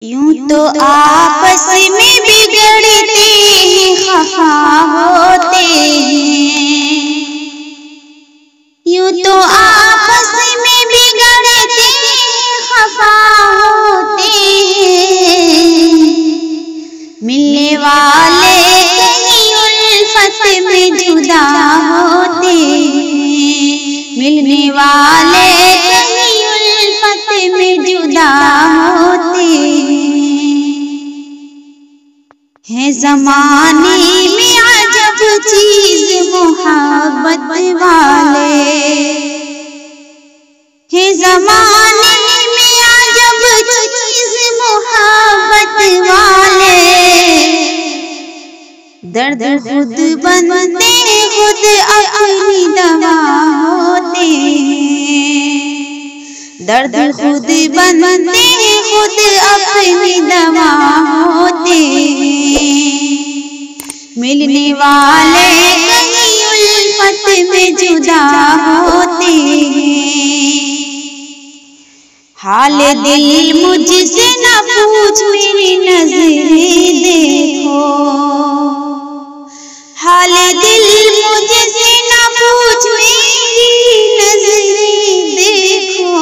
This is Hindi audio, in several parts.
यूं तो आपस में बिगड़ते हैं, खफा होते हैं। यूं तो आपस में बिगड़ते हैं, खफा होते हैं। मिलने वाले कहीं उल्फत में जुदा होते हैं। मिलने वाले कहीं उल्फत में जुदा होते हैं। ज़माने में अजब चीज़ मोहब्बत वाले हैं। ज़माने में अजब चीज़ मोहब्बत वाले। दर्द खुद बनते खुद अपनी दवा होते हैं। दर्द खुद बनते खुद अपनी दवा होते हैं। मिलने वाले कहीं उल्फत में जुदा होते हैं। हाल दिल मुझसे न पूछ मेरी नजरें देखो। हाल दिल मुझसे न पूछ मेरी नजरें देखो।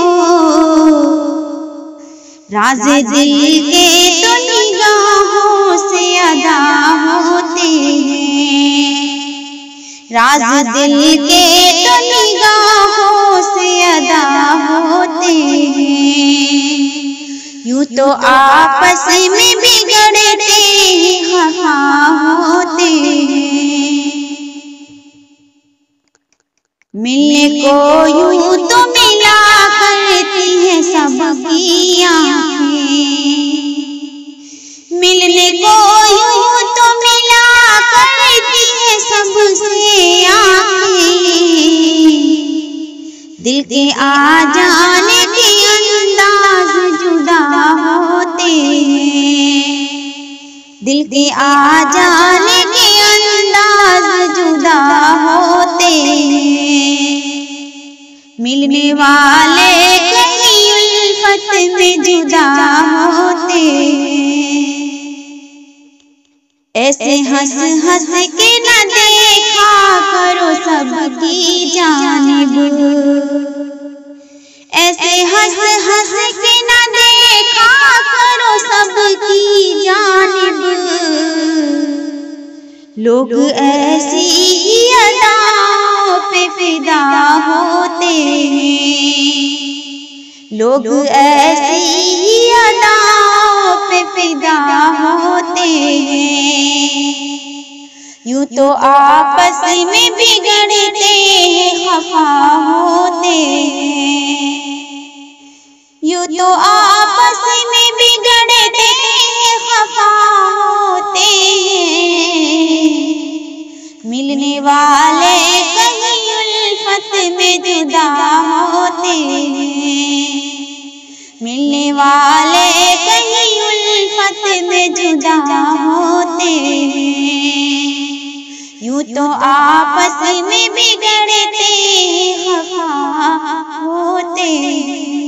राज दिल के तो निगाहों से अदा होते हैं। राज दिल के तो निगाहों से अदा होते हैं। यूं तो आपस में बिगड़ते हैं, खफा होते हैं। मिलने को यूं तो मिला करती हैं सबकी आँखें। मिलने को यूं तो मिला करती हैं सबसे आँखें। दिल के आ जाने के अंदाज जुदा होते हैं। दिल के आ जाने के अंदाज जुदा होते हैं। मिलने वाले कहीं उल्फत में जुदा होते हैं। ऐसे हंस हंस के न देखा करो सबकी जानिब। ऐसे हंस हंस के न देखा करो सबकी जानिब। लोग ऐसी ही अदाओं पे फिदा होते हैं। लोग ऐसी ही अदाओं पे फिदा होते हैं। यूं तो आपस में बिगड़ते हैं, खफा होते हैं। यूं तो आपस में बिगड़ते हैं, खफा होते हैं। मिलने वाले कहीं उल्फत में जुदा होते हैं। मिलने वाले कहीं उल्फत में जुदा होते हैं। यूं तो आपस में बिगड़ते हैं, खफा होते हैं।